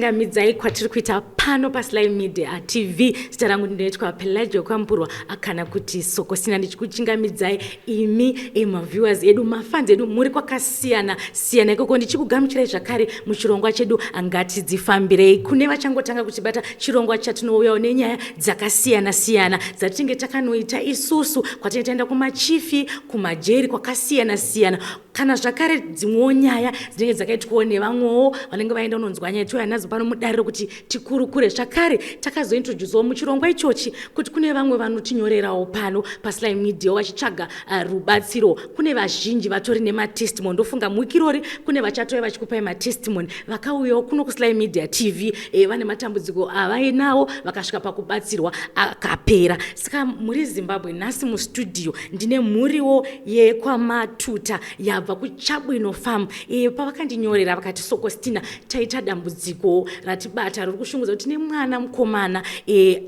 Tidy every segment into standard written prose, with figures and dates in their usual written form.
kukuchingamidzai kwatiri kuita pano paSly Media TV. Zita rangu ndinoitwa Pelagia Kwamburwa akana kuti Sokosina, ndichikuchingamidzai imi viewers edu, mafans edu muri kwakasiyana siyana ikoko, ndichikugamuchirai zvakare muchirongwa chedu Ngatidzifambirei. Kune vachangotanga kuchibata chirongwa chatinouyawo nenyaya dzakasiyana siyana dzatinge takanoita isusu, kwatinoenda kumachifi, kumajeri kwakasiyana siyana, kana zvakare dzimwewo nyaya dzinenge dzakaitwawo nevamwewo vanenge vaenda unonzwa nyaya tiyo nadzo pano mudariro kuti tikurukure. Zvakare takazointroducewo muchirongwa ichochi kuti kune vamwe vanotinyorerawo pano paSly Media vachitsvaga rubatsiro. Kune vazhinji vatori nematestimony, ndofunga muwikirori kune vachatouya vachikupai matestimony vakauyawo kuno kuSly Media TV vane matambudziko avainawo vakasvika pakubatsirwa akapera. Saka muri Zimbabwe nhasi mustudio ndine mhuriwo yekwamatuta yabva kuChabwino Farm. Pavakandinyorera vakati Sokostina, taita dambudziko ratibata riri kushungudza kuti tine mwana mukomana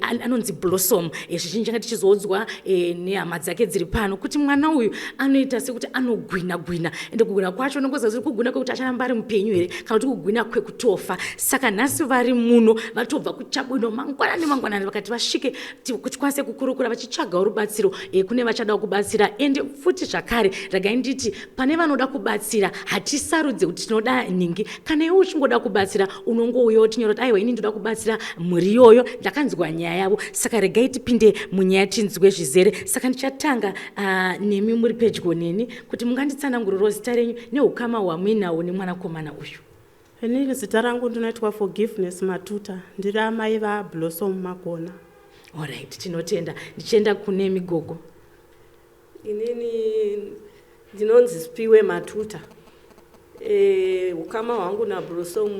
anonzi Blossom. Zvizhinji nga tichizoudzwa nehama dzake dziri pano kuti mwana uyu anoita sekuti anogwina ende kugwina kwacho nongoza kuti kugwina kwekuti acharamba ari mupenyu here kana kuti kugwina kwekutofa. Saka nhasi vari muno vatobva kuChabwino mangwanani vakati vasvike kuti kwanise kukurukura vachitsvagawo rubatsiro kune vachada kubatsira. Ende futi zvakare ragai nditi pane vanoda kubatsira hatisarudze kuti tinoda ningi. Kana iwe uchingoda kubatsira unongouyawo tinyora kuti aiwa ini ndoda kubatsira muri iyoyo, ndakanzwa nyaya yavo. Saka regai tipinde munyaya tinzwe zvizere. Saka ndichatanga nemi muri pedyo neni kuti munganditsanangurirawo zita renyu neukama hwamuinawo nemwanakomana uyu. Inini zita rangu ndinoitwa Forgiveness Matuta, ndiri amai vaBlossom Magona. Alright, tinotenda. Ndichienda kune Migogo. Inini ndinonzi Spiwe Matuta. Ukama hwangu naBlossom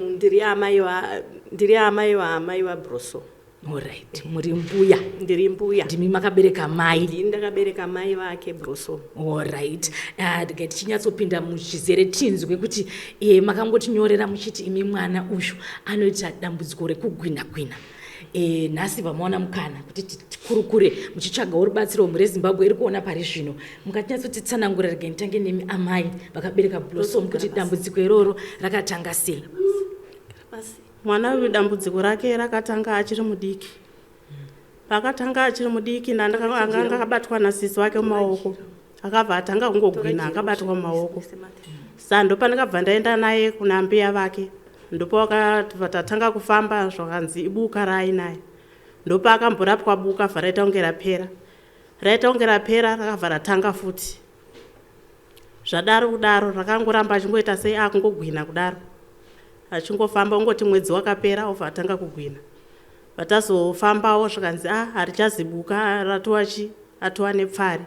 ndiri amai vaBlossom. Alright, muri mbuya. Ndiri mbuya. Ndimi makabereka mai. Ndini ndakabereka mai vake Blossom. Alright. Ndikati chinyatsopinda muchizere tinzwe kuti makangotinyorera muchiti imi mwana uyu anoita dambudziko rekugwina. Nhasi vamaona mukana kuti tikurukure muchitsvagawo rubatsiro muri Zimbabwe iri kuona pari zvino. Mungatinyatsotitsanangura regai nditange nemi amai vakabereka Blossom kuti dambudziko iroro rakatanga sei? Mwana uyu dambudziko rake rakatanga achiri mudiki. Pakatanga achiri mudiki anga akabatwa nasisi wake mumaoko. Akabva atanga kungogwina akabatwa mumaoko. Saka ndopandakabva ndaenda naye kuna mbiya vake. Ndipo tatanga kufamba zvakanzi ibuka raainaye. Ndopa akamborapwa buka vharaita kunge rapera. Raita kunge rapera rakabva ratanga futi. Zvadaro kudaro rakangoramba achingoita sei akungogwina kudaro. Achingofamba ungoti mwedzi wakapera obva atanga kugwina. Vatazofambawo zvakanzi harichazibuka atova nepfari.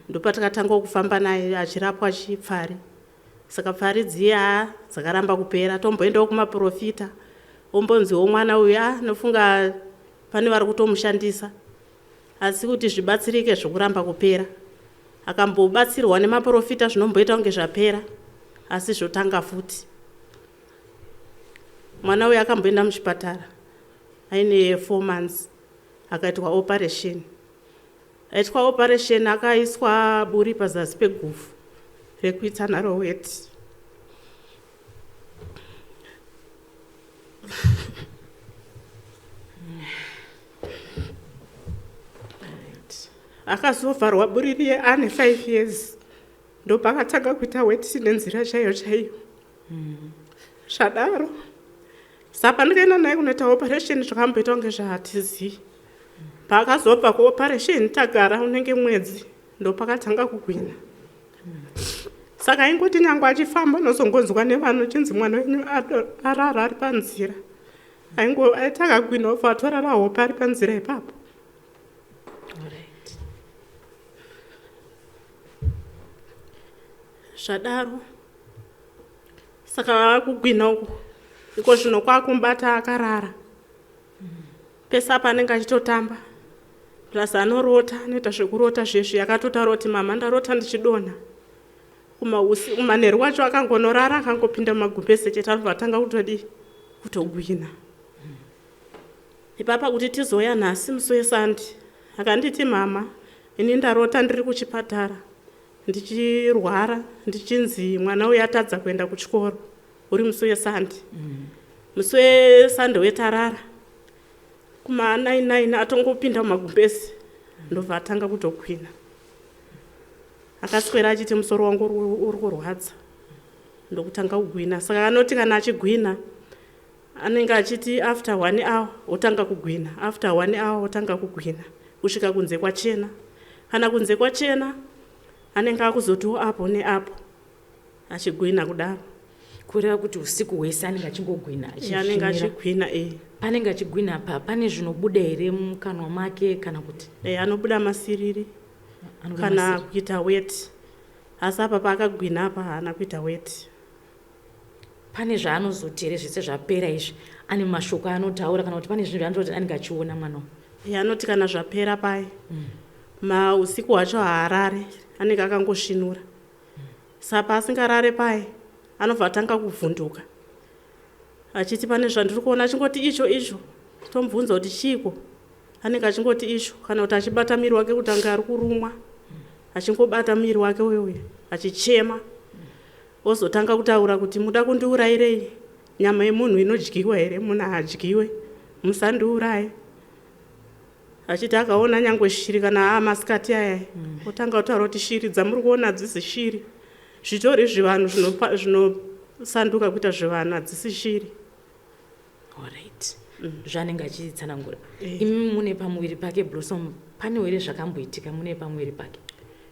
Ndopa takatanga kufamba naye achirapwa chipfari. Saka pfari dziya dzakaramba kupera. Tomboendawo kumaprofita ombonziwo mwana uyu nofunga pane vari kutomushandisa, asi kuti zvibatsirike zvokuramba kupera. Akambobatsirwa nemaprofita zvinomboita kunge zvapera, asi zvotanga futi. Mwana uyu akamboenda muchipatara aine 4 months akaitwa operation. Aitwa operation akaiswa buri pazasi peguvhu rekuita naro weti. Akazovharwa buri riye ane 5 years. Ndopakatanga kuita weti nenzira chaiyo. Zvadaro saka ndikaenda naye kunoita operation zvakamboita kunge zvahatizii. Paakazobva kuoperation tagara unenge mwedzi ndopakatanga kugwina. Saka ingoti nyangwe achifamba nozongonzwa nevanhu chinzi mwana wenyu arara ari panzira. Aitanga kugwina obva atorara hope ari panzira ipapo. Zvadaro saka kugwina uku iko zvino kwakumbata akarara. Pesa apa anenge achitotamba plus anorota, anoita zvekurota zvezvi. Akatotara kuti mama ndarota ndichidonha. Kumanheru wacho akangonorara akangopinda mumagumbeze chete aribva atanga kutogwina. Ipapa kuti tizoya nhasi musi wesandi akanditi mama ini ndarota ndiri kuchipatara ndichirwara ndichinzi mwana uyu atadza kuenda kuchikoro uri musi wesandi. musi wesande wetarara kuma9 atongopinda mumagumbezi ndobva atanga kutogwina. Akaswera achiti musoro wangu uri kurwadza ndokutanga kugwina. Saka anoti kana achigwina anenge achiti after 1 hour otanga kugwina, after 1 hour otanga kugwina kusvika kunze kwachena. Kana kunze kwachena anenge akuzotiwo apo neapo achigwina kudaro. Kureva kuti usiku hwese anenge achingogwina anenge achigwina. Panenge achigwina apa pane zvinobuda here mukanwa make kana kuti anobuda masiriri kana kuita wet. Asi apa paakagwina apa haana kuita wet. Pane zvaanozoti here zvese zvapera izvi ane mashoko anotaura kana kuti pane zvinhu zvaanoti anenge achiona mwana? Anoti kana zvapera pai usiku hwacho haarare, anenge akangosvinura. Sapa asingarare pai anobva atanga kuvhunduka achiti pane zvandiri kuona, achingoti icho tomubvunza kuti chiiko, anenge achingoti icho. Kana kuti achibata miri wake kuti anga ari kurumwa, achingobata miri wake uyo achichema, ozotanga kutaura kuti muda kundiurayirei? Nyama yemunhu inodyiwa here? Munhu haadyiwe, musandiuraye. Achiti akaona nyangwe shiri kana masikati aya otanga kutaura kuti shiri dzamuri kuona hadzisi shiri, zvitori zvivanhu zvinosanduka kuita zvivanhu, hadzisi shiri. Alright. Zvanenge achitsanangura. Imi mune pamuviri pake Blossom, pane here zvakamboitika mune pamuviri pake?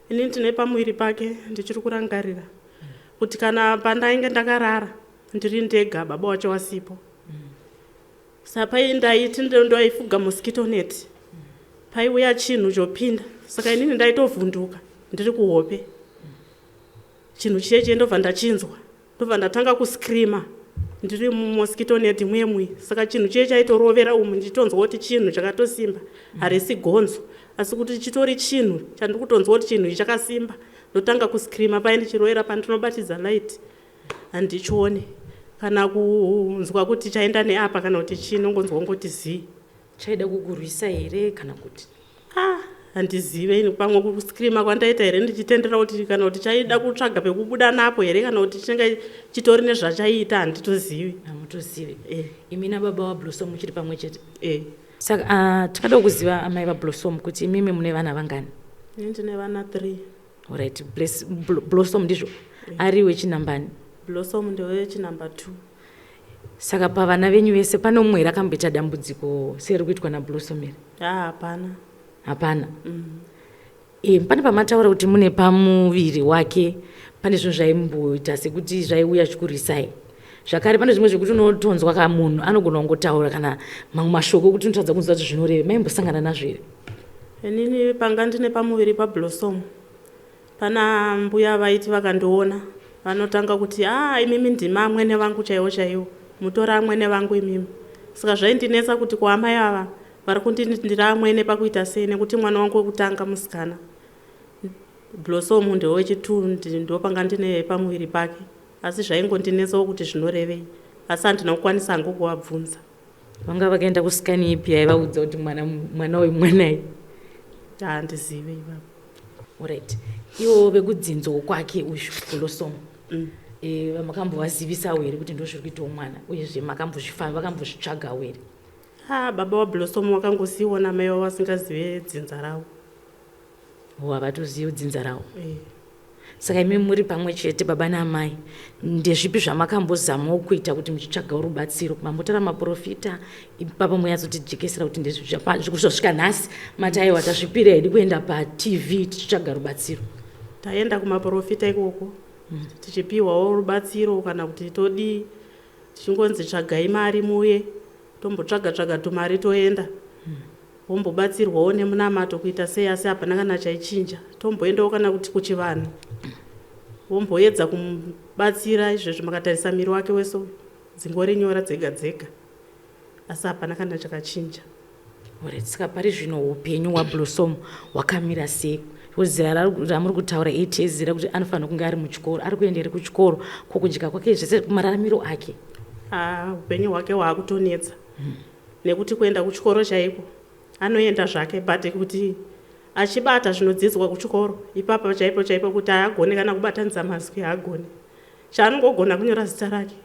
Ini ndine pamuviri pake ndichiri kurangarira kuti kana pandainge ndakarara ndiri ndega baba wacho wasipo. Sapai ndaiti ndoifuga mosquito net, paiuya chinhu chopinda. Saka inini ndaitovhunduka ndiri kuhope, chinhu chiye ndobva ndachinzwa, ndobva ndatanga kuskrima ndiri mumosquito net mwemwe. Saka chinhu chiye chaitorovera umu ndichitonzwa kuti chinhu chakatosimba, harisi gonzo asi kuti chitori chinhu chandiri kutonzwa kuti chinhu chakasimba. Ndotanga kuskrima pai ndichirovera pandinobatidza light handichione, kana kunzwa kuti chaenda neapa kana kuti chinongonzwa ngoti zii. Chaida kukurwisa here kana kuti? Handizive pamwe kuskrima kwandaita here ndichitendera kuti kana kuti chaida kutsvaga pekubuda napo here kana kuti chinenge chitori nezvachaita handitozivi. Hamutozivi. Imi nababa waBlossom muchiri pamwe chete? Saka tikada kuziva amai vaBlossom kuti imimi mune vana vangani? Ndine vana 3. Alright. Blossom ndizvo ari wechinambani? Blossom ndewechinamba 2. Saka pavana venyu vese pane umwe here akamboita dambudziko seri kuitwa naBlossom here? Hapana. Hapana. Pane pamataura kuti mune pamuviri wake pane zvinhu zvaimboita sekuti zvaiuya chikurwisai. Zvakare pane zvimwe zvekuti unotonzwa kamunhu anogona kungotaura kana mamwe mashoko kuti unotadza kunzwa kuti zvinoreva. Maimbosangana nazvo here? Inini panga ndine pamuviri paBlossom pana mbuya vaiti vakandiona vanotanga kuti imimi ndima amwene vangu chaiwo chaiwo, mutora amwene vangu imimi. Saka zvaindinetsa kuti kuamai ava vari kundindira amwene pakuita sei, nekuti mwana wangu wekutanga musikana. Blossom ndewechitundi ndopanga ndine pamuviri pake, asi zvaingondinetsawo kuti zvinorevei, asi handina kukwanisa hangu kuvabvunza. Vanga vakaenda kusikani ipi yaivaudza kuti mwana wemwanai? Handizive ivavo. Alright. Iwo vekudzinzo kwake uyu Blossom, makambovazivisa here kuti ndozviri kuitawo mwana, uyezve vakambozvitsvagawo here? Baba waBlossom wakangosiona mai wavo vasingazive dzinza ravo. Havatozivi dzinza ravo. Saka imi muri pamwe chete baba namai, ndezvipi zvamakambozamawo kuita kuti muchitsvagawo rubatsiro? Mambotaura maprofita ipapo munyatsotidyekesera kuti ndezvosvika nhasi mati aiwa tasvipira hedu kuenda paTV tichitsvaga rubatsiro? Taenda kumaprofita ikoko tichipiwawo rubatsiro, kana kuti todi tichingonzi tsvagai mari muye tombotsvaga tumari toenda wombobatsirwawo nemunamato kuita sei, asi hapana kana chaichinja. Tomboendawo kana kuti kuchivanhu womboedza kumubatsira izvezvo makatarisa miri wake wese dzingori nyora dzega dzega, asi hapana kana chakachinja. Saka pari zvino upenyu hwaBlossom hwakamira sei? Zera ramuri kutaura 8 years zira kuti anofanira kunge ari muchikoro, ari kuendera kuchikoro, kukudya kwake zvese mararamiro ake? Upenyu hwake hwaakutonetsa nekuti kuenda kuchikoro chaiko anoenda zvake, but kuti achibata zvinodzidzwa kuchikoro ipapo chaipo kuti haagone kana kubatanidza mazwi haagone. Chaanongogona kunyora zita rake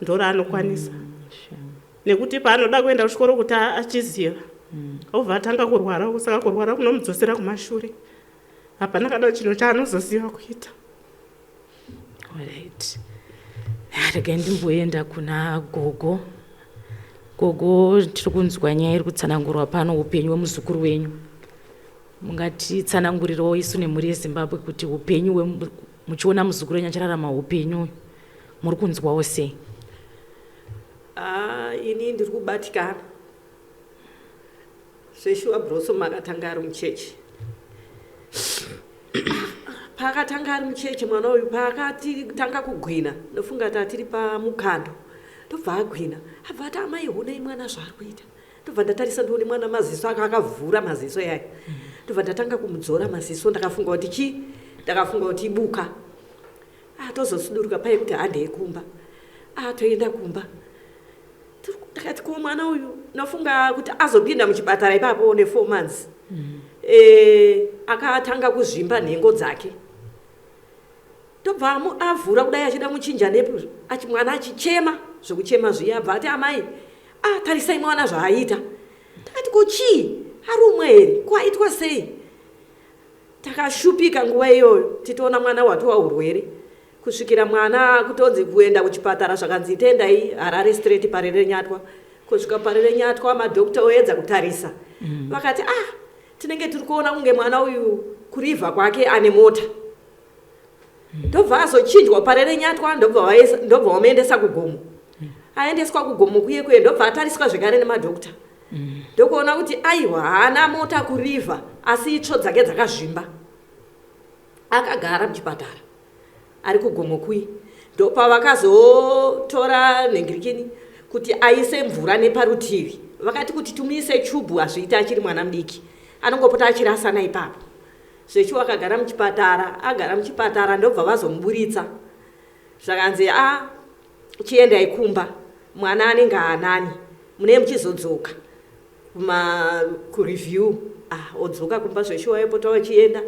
ndoraanokwanisa. nekuti paanoda kuenda kuchikoro kuti achiziva obva atanga kurwara, saka kurwara kunomudzosera kumashure. Hapana kana chinhu chaanozoziva kuita. Alright. Regai ndimboenda kuna gogo. Gogo, tiri kunzwa nyaya iri kutsanangurwa pano upenyu hwemuzukuru wenyu. Mungatitsanangurirawo isu nemhuri yeZimbabwe kuti upenyu muchiona muzukuru wenyu achararama upenyu muri kunzwawo sei? Ini ndiri kubatikana. Zveshuwa Blossom akatanga ari muchechi. Pakatanga ari muchechi mwana uyu pakatanga kugwina, ndofunga kuti atiri pamukando. Ndobva agwina, abva ati amai honai mwana zvaari kuita. Ndobva ndatarisa ndoone mwana maziso akavhura maziso yayo. Ndobva ndatanga kumudzora maziso, ndakafunga kuti chii? Ndakafunga kuti ibuka. Tozosuduruka pai kuti hande yekumba. Toenda kumba. Ndakati ko mwana uyu nafunga kuti azopinda muchipatara ipapo ne4 months. Akatanga kuzvimba nhengo dzake. Ndobva avhura kudai achida muchinja nepo, mwana achichema, zvokuchema zviya, abva ati amai, tarisai mwana zvaaita. Ndakati ko chii? Arumwe here? Kwaitwa sei? Takashupika nguva iyoyo, titoona mwana watova urwere. Kusvikira mwana kutonzi kuenda kuchipatara zvakanzi tendai Harare straight Parere Nyatwa. Kusvika Parere Nyatwa madhokta oedza kutarisa. Vakati tinenge tiri kuona kunge mwana uyu kuriva kwake ane mota. Ndobva azochinjwa Parere Nyatwa, ndobva vamuendesa kugomo. Aendeswa kugomo kuye ndobva atariswa zvekare nemadhokta. Ndokuona kuti aiwa haana mota kuriva, asi itsvo dzake dzakazvimba. Akagara muchipatara ari kugomo kui. Ndopavakazotora nhengirikini kuti aise mvura neparutivi. Vakati kuti tumuise chubhu azviita achiri mwana mudiki, anongopota achirasana ipapo. Zvechiwa akagara muchipatara, agara muchipatara ndobva vazomuburitsa. Zvakanzi chiendai kumba, mwana anenge anani, mune muchizodzoka kureview. Odzoka kumba zvechiwa ipota wachienda.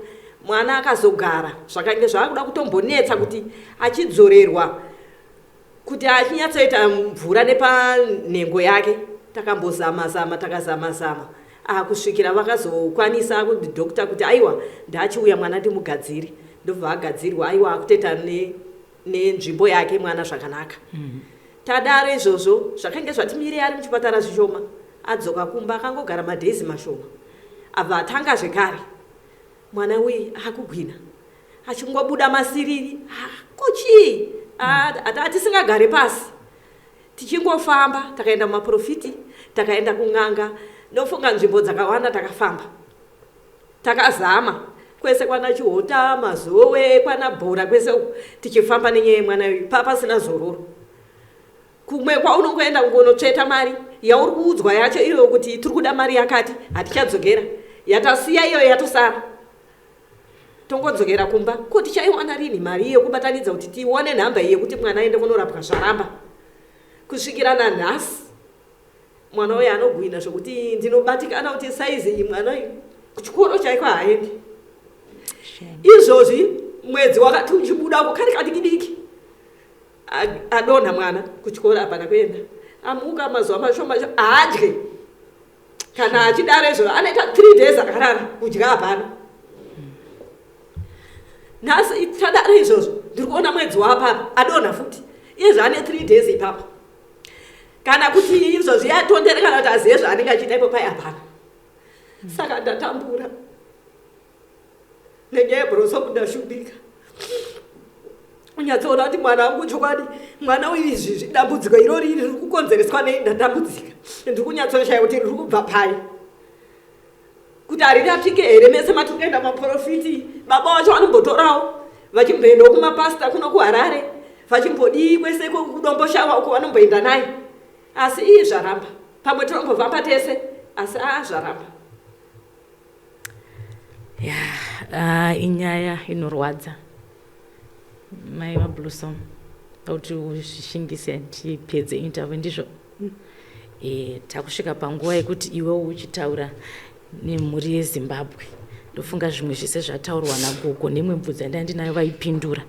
Mwana akazogara, zvakange zvaakuda kutombonetsa kuti achidzorerwa kuti achinyatsoita mvura nepanhengo yake. Takambozama-zama, takazama-zama. Kusvikira vakazokwanisa kuti dhokta kuti aiwa ndachiuya mwana ndimugadziri. Ndobva agadzirwa, aiwa akutoita nenzvimbo yake mwana zvakanaka. Tadaro izvozvo zvakange zvatimire ari muchipatara zvishoma. Adzoka kumba akangogara madhezi mashoma. Abva atanga zvekare. Mwana uyu akugwina. Achingobuda masiriri. Kochii? Tisingagare pasi. Tichingofamba, takaenda mumaprofiti, takaenda kun'anga, ndofunga nzvimbo dzakawanda takafamba. Takazama. Kwese kwana Chihota, Mazowe, kwana Bhora, kwese tichifamba nenyaya yemwana uyu. Pasina zororo. Kumwe kwaunongoenda kungonotsveta mari, yauri kuudzwa yacho iyo kuti tiri kuda mari yakati, hatichadzokera. Yatasiya iyo yatosara. Tongodzokera kumba, ko tichaiwana rini mari yekubatanidza kuti tione nhamba yekuti mwana aende kunorapwa zvaramba. Kusvikira nanhasi mwana uyu anogwina zvokuti ndinobatikana kuti saizi iyi mwana uyu kuchikoro chaiko haaendi. Izvozvi mwedzi wakati uchibuda kukari kadiki-diki adonha mwana kuchikoro hapana kuenda. Amuka mazuva mashoma haadye. Kana achidaro izvozvo anoita 3 days akarara kudya hapana. Nhasi tadaro izvozvo ndiri kuona mwedzi wapapa adonha futi. Izvo ane 3 days ipapo. Kana kuti izvozvo yatondere kana kuti aziye zvaanenge achiita ipo pai hapana. Saka ndatambura. Nenyaya yeBlossom ndashubika. Unyatsoona kuti mwana wangu chokwadi, mwana uyu izvi dambudziko irori riri kukonzereswa nei ndadambudzika. Ndiri kunyatsoshaya kuti riri kubva pai. Kuti harirapike here mese matikuenda maprofiti, baba vacho vanombotorawo vachimboendawo kumapasita kuno kuHarare, vachimbodii kwese kudomboshawa uko vanomboenda naye. Asi iyi zvaramba. Pamwe tinombovamba tese, asi zvaramba. Inyaya inorwadza. Mai vaBlossom, kuti uzvishingise tipedze interview ndizvo. Takusvika panguva yekuti iwewo uchitaura nemhuri yeZimbabwe. Ndofunga zvimwe zvese zvataurwa nagogo nemwe bvudzi yandinayo vaipindura.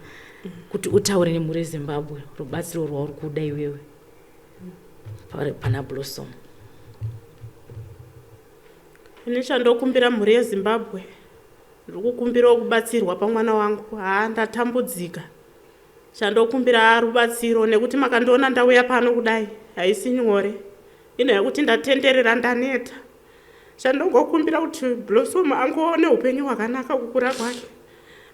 Kuti utaure nemhuri yeZimbabwe, rubatsiro rwauri kuda iwewe. pana Blossom. ini chandokumbira mhuri yeZimbabwe ndiri kukumbirawo kubatsirwa pamwana wangu. Ndatambudzika. Chandokumbira rubatsiro nekuti makandiona ndauya pano kudai haisi nyore. Ino yakuti ndatenderera ndaneta. Chandongokumbira kuti Blossom angoone upenyu hwakanaka kukura kwake.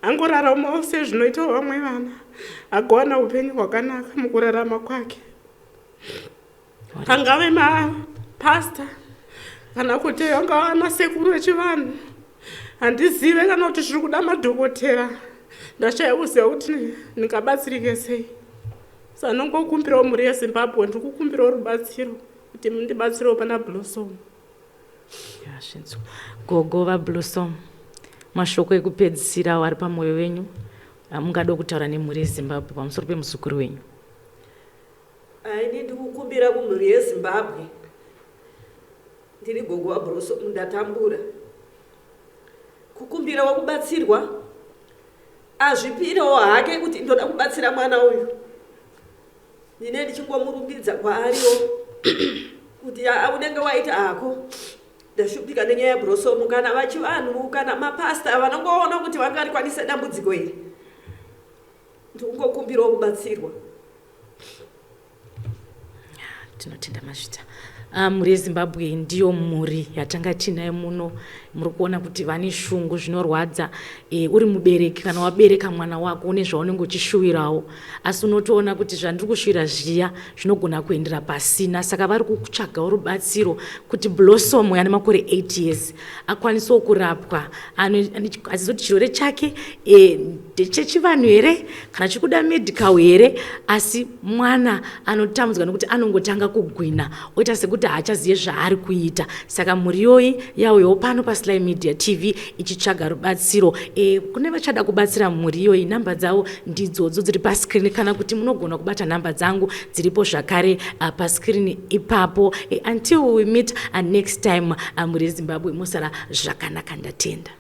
Angoraramawo sezvinoita vamwe vana. Agowana upenyu hwakanaka mukurarama kwake. Angave mapasta kana kuti angava anasekuru vechivanhu. Handizive kana kuti zviri kuda madhokotera. Ndashaya kuziva kuti ndingabatsirike sei. Saka ndinongokumbirawo mhuri yeZimbabwe ndiri kukumbirawo rubatsiro kuti mundibatsirewo pana Blossom. Gogo Blossom, mashoko ekupedzisira ari pamwoyo wenyu mungada kutaura nemhuri yeZimbabwe pamusoro pemuzukuru wenyu? Ini ndikukumbira kumhuri yeZimbabwe. Ndiri gogo waBlossom, ndatambura. Kukumbirawo kubatsirwa azvipirawo hake kuti ndoda kubatsira mwana uyu. Ndine ndichingomurumbidzwa kwaariwo kuti unenge waita hako. Ndashupika nenyaya yaBlossom kana vachivanhu kana mapasta vanongoona kuti vangarikwanisa dambudziko iri. Ndikungokumbirawo kubatsirwa. Tinotenda mazvita. Mhuri yeZimbabwe ndiyo mhuri yatanga tinayo muno. Muri kuona kuti vane shungu zvinorwadza. Uri mubereki kana wabereka mwana wako une zvaunenge uchishuwirawo, asi unotoona kuti zvandiri kushuwira zviya zvinogona kuendera pasina. Saka vari kutsvagawo rubatsiro kuti Blossom ane makore 8 years akwanisewo kurapwa. Achizoti chirwere chake ndechechivanhu here kana chikuda medical here, asi mwana anotambudzwa nekuti anongotanga kugwina oita sekuti haachazive zvaari kuita. Saka mhuri iyoyi yauyawo pano paSly Media TV ichitsvaga rubatsiro. Kune vachada kubatsira mhuri iyoyi, namba dzavo ndidzodzo dziri paskrini, kana kuti munogona kubata namba dzangu dziripo zvakare paskrini ipapo. Until we meet next time, mhuri yeZimbabwe musara zvakanaka, ndatenda.